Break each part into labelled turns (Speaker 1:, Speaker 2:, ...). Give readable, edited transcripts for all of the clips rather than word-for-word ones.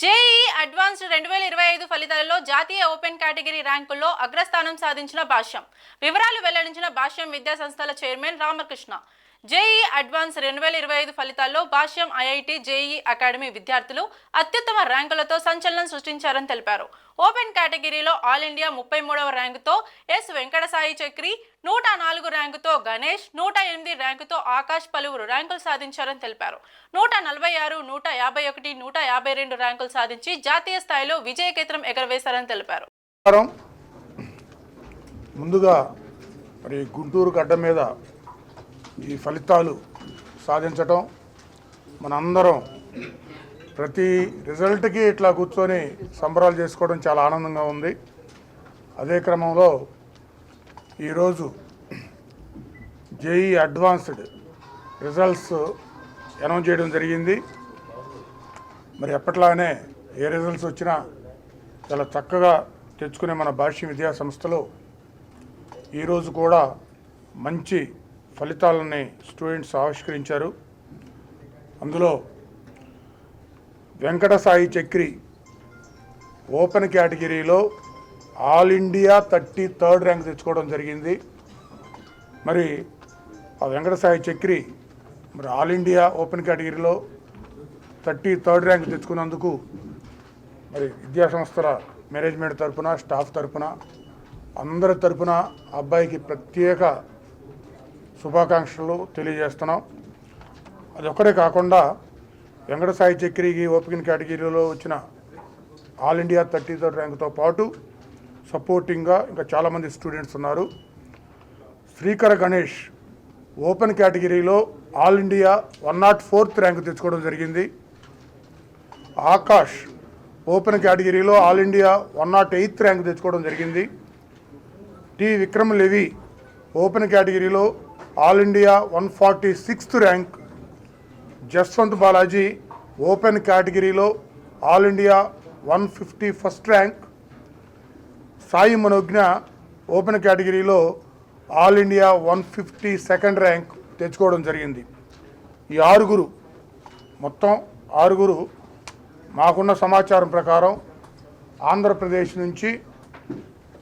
Speaker 1: JEE advanced 2025 ఫలితాలలో జాతీయ open category ర్యాంకుల్లో అగ్రస్థానం సాధించిన భాష్యం. వివరాలు వెల్లడించిన భాష్యం విద్యాసంస్థల చైర్మన్ రామకృష్ణ. జేఈఈ అడ్వాన్స్ 2025 ఫలితాల్లో భాష్యం ఐఐటి జేఈఈ అకాడమీ విద్యార్థులు అత్యుత్తమ ర్యాంకులతో సంచలనం సృష్టించారని తెలిపారు. ఓపెన్ కేటగిరీలో ఆల్ ఇండియా 33వ ర్యాంకుతో ఎస్ వెంకటసాయి చక్రి, 104 ర్యాంకుతో గణేష్, 108 ర్యాంకుతో ఆకాష్ పలువురు ర్యాంకులు సాధించారని తెలిపారు. 146, 151, 152 ర్యాంకులు సాధించి జాతీయ స్థాయిలో విజయకేతనం ఎగరవేశారని తెలిపారు.
Speaker 2: ముందుగా మరి గుంటూరు గడ్డ మీద ఈ ఫలితాలు సాధించటం మనందరం ప్రతి రిజల్ట్కి ఇట్లా కూర్చొని సంబరాలు చేసుకోవడం చాలా ఆనందంగా ఉంది. అదే క్రమంలో ఈరోజు జేఈఈ అడ్వాన్స్డ్ రిజల్ట్స్ అనౌన్స్ చేయడం జరిగింది. మరి ఎప్పట్లానే ఏ రిజల్ట్స్ వచ్చినా చాలా చక్కగా తెచ్చుకునే మన భాష్యం విద్యా సంస్థలో ఈరోజు కూడా మంచి ఫలితాలని స్టూడెంట్స్ ఆవిష్కరించారు. అందులో వెంకటసాయి చక్రి ఓపెన్ కేటగిరీలో ఆల్ ఇండియా 33rd ర్యాంక్ తెచ్చుకోవడం జరిగింది. మరి ఆ వెంకటసాయి చక్రి మరి ఆల్ ఇండియా ఓపెన్ కేటగిరీలో 33rd ర్యాంక్ తెచ్చుకున్నందుకు మరి విద్యాసంస్థల మేనేజ్మెంట్ తరఫున, స్టాఫ్ తరఫున, అందరి తరఫున అబ్బాయికి ప్రత్యేక శుభాకాంక్షలు తెలియజేస్తున్నాం. అది ఒక్కడే కాకుండా వెంకటసాయి చక్రికి ఓపెన్ కేటగిరీలో వచ్చిన ఆల్ ఇండియా 33rd ర్యాంకుతో పాటు సపోర్టింగ్గా ఇంకా చాలామంది స్టూడెంట్స్ ఉన్నారు. శ్రీకర గణేష్ ఓపెన్ కేటగిరీలో ఆల్ ఇండియా 104th ర్యాంకు తెచ్చుకోవడం జరిగింది. ఆకాష్ ఓపెన్ కేటగిరీలో ఆల్ ఇండియా 108th ర్యాంకు తెచ్చుకోవడం జరిగింది. టి విక్రమ్ లెవి ఓపెన్ కేటగిరీలో all India 146th rank. Jaswanth Balaji open కేటగిరీలో all India 151st rank. Sai Manogna open కేటగిరీలో ఆల్ ఇండియా 152nd ర్యాంక్ తెచ్చుకోవడం జరిగింది. ఈ మొత్తం ఆరుగురు మాకున్న సమాచారం ప్రకారం ఆంధ్రప్రదేశ్ నుంచి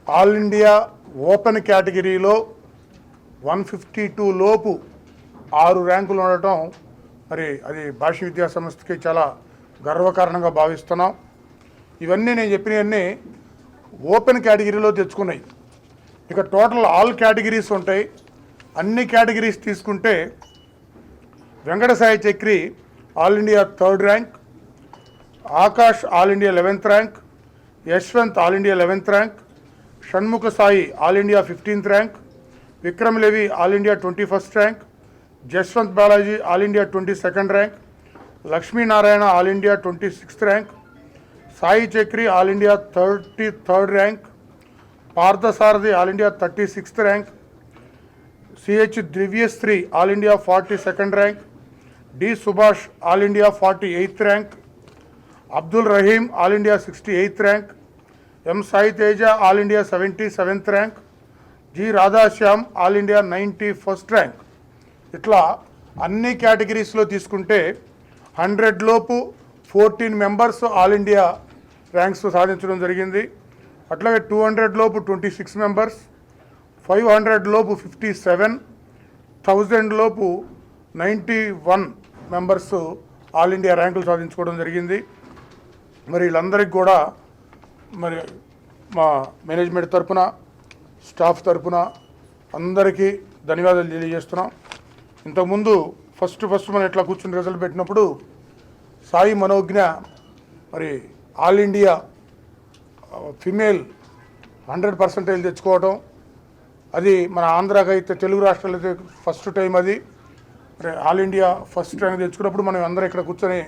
Speaker 2: ఆల్ ఇండియా ఓపెన్ కేటగిరీలో 152 లోపు 6 ర్యాంకులు ఉండటం మరి అది భాష్య విద్యా సంస్థకి చాలా గర్వకారణంగా భావిస్తున్నాం. ఇవన్నీ నేను చెప్పినవన్నీ ఓపెన్ కేటగిరీలో తెచ్చుకున్నాయి. ఇక టోటల్ ఆల్ కేటగిరీస్ ఉంటాయి. అన్ని కేటగిరీస్ తీసుకుంటే Venkatasai Chakri all India 3rd rank, Akash all India 11th rank, Yashwanth all India 11th rank, Shanmukha Sai all India 15th rank, Vikram Levi all India 21st rank, Jaswanth Balaji all India 22nd rank, Lakshminarayana all India 26th rank, Sai Chakri all India 33rd rank, Parthasarathi all India 36th rank, CH Divyasri all India 42nd rank, D Subhash all India 48th rank, Abdul Rahim all India 68th rank, M Sai Teja all India 77th rank, G Radhashyam all India 91st rank. ఇట్లా అన్ని కేటగిరీస్లో తీసుకుంటే 100 లోపు 14 members all India ranks సాధించడం జరిగింది. అట్లాగే 200 లోపు 26 members, 500 లోపు 57, 1000 లోపు 91 మెంబర్స్ ఆల్ ఇండియా ర్యాంకులు సాధించుకోవడం జరిగింది. మరి వీళ్ళందరికీ కూడా మరి మా మేనేజ్మెంట్ తరఫున, స్టాఫ్ తరఫున అందరికీ ధన్యవాదాలు తెలియజేస్తున్నాం. ఇంతకుముందు ఫస్ట్ మనం ఇట్లా కూర్చుని రిజల్ట్ పెట్టినప్పుడు సాయి మనోజ్ఞ మరి ఆల్ ఇండియా ఫిమేల్ 100% తెచ్చుకోవటం, అది మన ఆంధ్రాకి అయితే తెలుగు రాష్ట్రాలు అయితే ఫస్ట్ టైం. అది మరి ఆల్ ఇండియా ఫస్ట్ ర్యాంక్ తెచ్చుకున్నప్పుడు మనం అందరం ఇక్కడ కూర్చొని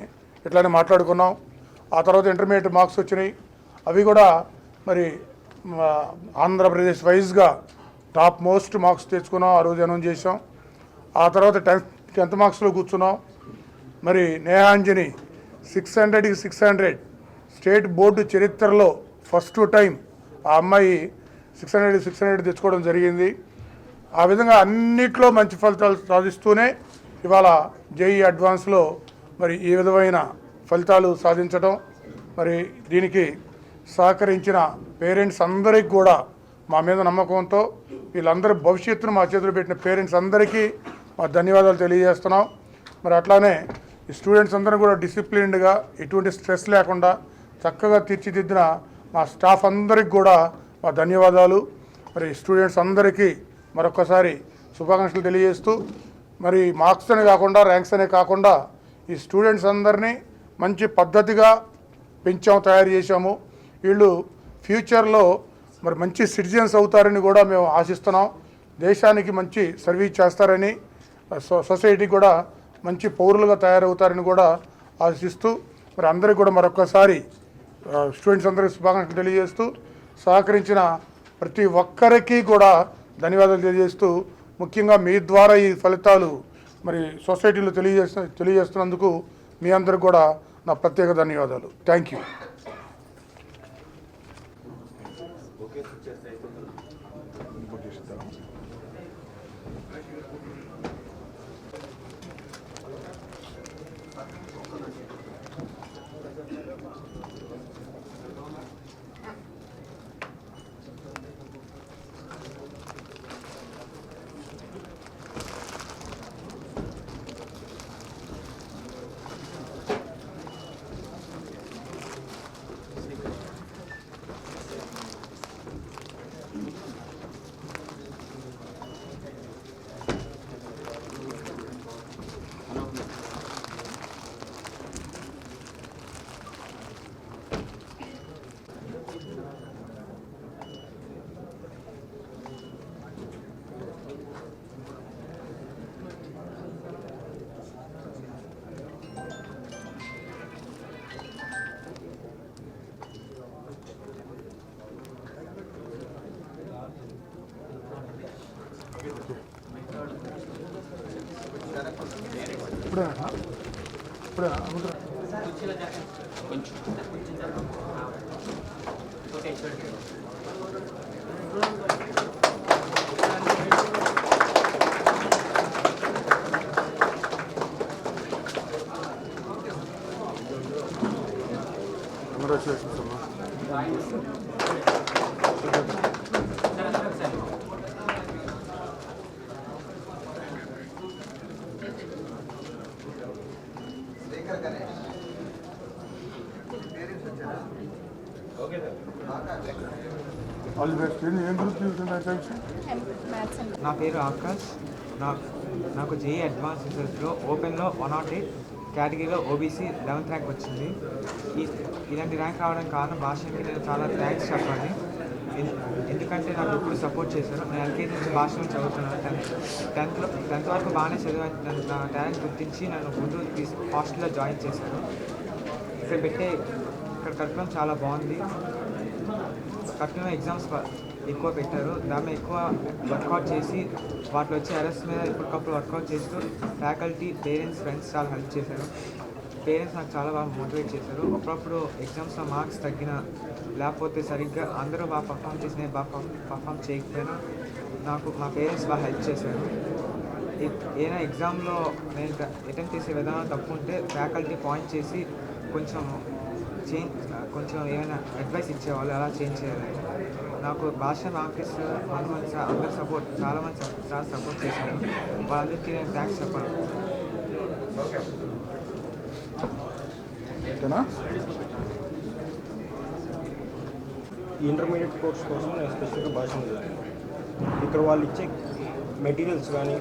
Speaker 2: ఇట్లానే మాట్లాడుకున్నాం. ఆ తర్వాత ఇంటర్మీడియట్ మార్క్స్ వచ్చినాయి. అవి కూడా మరి ఆంధ్రప్రదేశ్ వైజ్గా టాప్ మోస్ట్ మార్క్స్ తెచ్చుకున్నాం. ఆ రోజు అనౌన్స్ చేసాం. ఆ తర్వాత 10th మార్క్స్లో కూర్చున్నాం. మరి నేహాంజని 600కి 600 స్టేట్ బోర్డు చరిత్రలో ఫస్ట్ టైం ఆ అమ్మాయి 600 తెచ్చుకోవడం జరిగింది. ఆ విధంగా అన్నిట్లో మంచి ఫలితాలు సాధిస్తూనే ఇవాళ జేఈఈ అడ్వాన్స్లో మరి ఈ విధమైన ఫలితాలు సాధించడం మరి దీనికి సహకరించిన పేరెంట్స్ అందరికీ కూడా మా మీద నమ్మకంతో వీళ్ళందరూ భవిష్యత్తును మా చేతులు పెట్టిన పేరెంట్స్ అందరికీ మా ధన్యవాదాలు తెలియజేస్తున్నాం. మరి అట్లానే ఈ స్టూడెంట్స్ అందరూ కూడా డిసిప్లిన్డ్గా ఎటువంటి స్ట్రెస్ లేకుండా చక్కగా తీర్చిదిద్దిన మా స్టాఫ్ అందరికి కూడా మా ధన్యవాదాలు. మరి స్టూడెంట్స్ అందరికీ మరొకసారి శుభాకాంక్షలు తెలియజేస్తూ, మరి మార్క్స్ అనే కాకుండా ర్యాంక్స్ అనే కాకుండా ఈ స్టూడెంట్స్ అందరినీ మంచి పద్ధతిగా పెంచాము, తయారు చేశాము. వీళ్ళు ఫ్యూచర్లో మరి మంచి సిటిజన్స్ అవుతారని కూడా మేము ఆశిస్తున్నాం. దేశానికి మంచి సర్వీస్ చేస్తారని, సొసైటీకి కూడా మంచి పౌరులుగా తయారవుతారని కూడా ఆశిస్తూ, మరి అందరికీ కూడా మరొకసారి స్టూడెంట్స్ అందరికీ శుభాకాంక్షలు తెలియజేస్తూ, సహకరించిన ప్రతి ఒక్కరికి కూడా ధన్యవాదాలు తెలియజేస్తూ, ముఖ్యంగా మీ ద్వారా ఈ ఫలితాలు మరి సొసైటీలో తెలియజేస్తున్నందుకు మీ అందరికి కూడా నా ప్రత్యేక ధన్యవాదాలు. Thank you. Congratulations, Amma. All the best. ఏం గ్రూప్ తీసుకున్నారు?
Speaker 3: నా పేరు ఆకాష్. నాకు జేఈ అడ్వాన్స్ రిజల్ట్లో ఓపెన్లో 108 కేటగిరీలో ఓబీసీ 11th ర్యాంక్ వచ్చింది. ఇలాంటి ర్యాంక్ రావడానికి కారణం భాషకి నేను చాలా థ్యాంక్స్ చెప్పాలి. ఎందుకంటే నాకు ఇప్పుడు సపోర్ట్ చేశారు. నేను ఎల్కేజీ నుంచి భాషను చదువుతున్నాను. టెన్త్ వరకు బాగానే చదివాను. నా టాలెంట్ గుర్తించి నన్ను ముందు హాస్టల్లో జాయిన్ చేశారు. ఇక్కడ కట్టడం చాలా బాగుంది. కట్టడం ఎగ్జామ్స్ ఎక్కువ పెట్టారు. దాన్ని ఎక్కువ వర్కౌట్ చేసి వాటిలో వచ్చే అరెస్ట్ మీద ఇప్పటికప్పుడు వర్కౌట్ చేస్తూ ఫ్యాకల్టీ, పేరెంట్స్, ఫ్రెండ్స్ చాలా హెల్ప్ చేశారు. పేరెంట్స్ నాకు చాలా బాగా మోటివేట్ చేశారు. అప్పుడప్పుడు ఎగ్జామ్స్లో మార్క్స్ తగ్గిన, లేకపోతే సరిగ్గా అందరూ బాగా పర్ఫామ్ చేసిన, బాగా పర్ఫామ్ చేయకపోయినా నాకు మా పేరెంట్స్ బాగా హెల్ప్ చేశారు. ఏదైనా ఎగ్జామ్లో నేను అటెంప్ట్ చేసే విధానం తప్పు ఉంటే ఫ్యాకల్టీ పాయింట్ చేసి కొంచెం ఏమైనా అడ్వైస్ ఇచ్చేవాళ్ళు, అలా చేంజ్ చేయాలి. నాకు భాష రామకృష్ణ హనుమంత్ సార్ అందరు చాలా సపోర్ట్ చేశారు. వాళ్ళందరికీ నేను థ్యాంక్స్ చెప్పాను.
Speaker 4: ఇంటర్మీడియట్ కోర్స్ కోసం నేను స్పెషల్గా భాష ఇక్కడ వాళ్ళు ఇచ్చే మెటీరియల్స్ కానీ.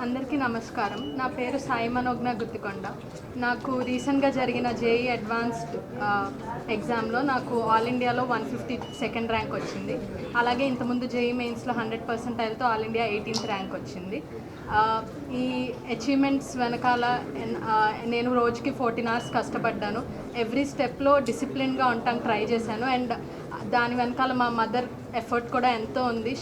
Speaker 5: అందరికీ నమస్కారం. నా పేరు సాయి మనోజ్ఞ గుత్తికొండ. నాకు రీసెంట్గా జరిగిన జేఈ అడ్వాన్స్డ్ ఎగ్జామ్లో నాకు ఆల్ ఇండియాలో 152nd ర్యాంక్ వచ్చింది. అలాగే ఇంతకుముందు జేఈ మెయిన్స్లో 100% ఆల్ ఇండియా 18th ర్యాంక్ వచ్చింది. ఈ అచీవ్మెంట్స్ వెనకాల నేను రోజుకి 14 hours కష్టపడ్డాను. ఎవ్రీ స్టెప్లో డిసిప్లిన్గా ఉండటానికి ట్రై చేశాను. అండ్ దాని వెనకాల మా మదర్ ఎఫర్ట్ కూడా ఎంతో ఉంది.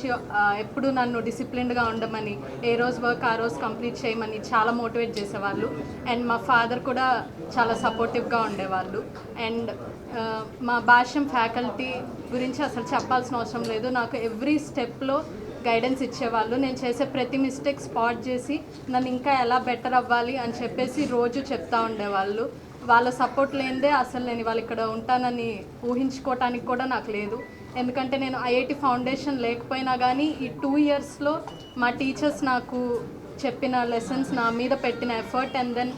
Speaker 5: ఎప్పుడు నన్ను డిసిప్లిన్డ్గా ఉండమని, ఏ రోజు వర్క్ ఆ రోజు కంప్లీట్ చేయమని చాలా మోటివేట్ చేసేవాళ్ళు. అండ్ మా ఫాదర్ కూడా చాలా సపోర్టివ్గా ఉండేవాళ్ళు. అండ్ మా భాష్యం ఫ్యాకల్టీ గురించి అసలు చెప్పాల్సిన అవసరం లేదు. నాకు ఎవ్రీ స్టెప్లో గైడెన్స్ ఇచ్చేవాళ్ళు. నేను చేసే ప్రతి మిస్టేక్ స్పాట్ చేసి నన్ను ఇంకా ఎలా బెటర్ అవ్వాలి అని చెప్పేసి రోజు చెప్తూ ఉండేవాళ్ళు. వాళ్ళ సపోర్ట్ లేనిదే అసలు నేను వాళ్ళు ఇక్కడ ఉంటానని ఊహించుకోవటానికి కూడా నాకు లేదు. ఎందుకంటే నేను ఐఐటి ఫౌండేషన్ లేకపోయినా కానీ ఈ 2 ఇయర్స్లో మా టీచర్స్ నాకు చెప్పిన లెసన్స్, నా మీద పెట్టిన ఎఫర్ట్ అండ్ దెన్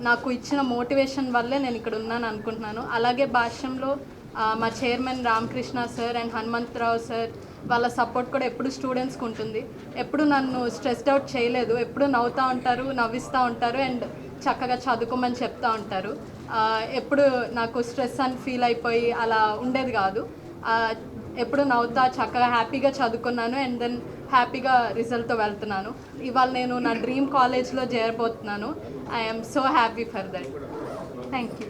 Speaker 5: నాకు ఇచ్చిన మోటివేషన్ వల్లే నేను ఇక్కడ ఉన్నాను అనుకుంటున్నాను. అలాగే భాష్యంలో మా chairman Ramakrishna sir and Hanumantha Rao sir వాళ్ళ సపోర్ట్ కూడా ఎప్పుడు స్టూడెంట్స్కి ఉంటుంది. ఎప్పుడు నన్ను స్ట్రెస్డ్ అవుట్ చేయలేదు, ఎప్పుడు నవ్వుతూ ఉంటారు, నవ్విస్తూ ఉంటారు అండ్ చక్కగా చదువుకోమని చెప్తూ ఉంటారు. ఎప్పుడు నాకు స్ట్రెస్ అని ఫీల్ అయిపోయి అలా ఉండేది కాదు. ఎప్పుడు నవ్వుతా చక్కగా హ్యాపీగా చదువుకున్నాను అండ్ దెన్ హ్యాపీగా రిజల్ట్తో వెళ్తున్నాను. ఇవాళ నేను నా డ్రీమ్ కాలేజ్లో చేరబోతున్నాను. I'm so happy for that. Thank you.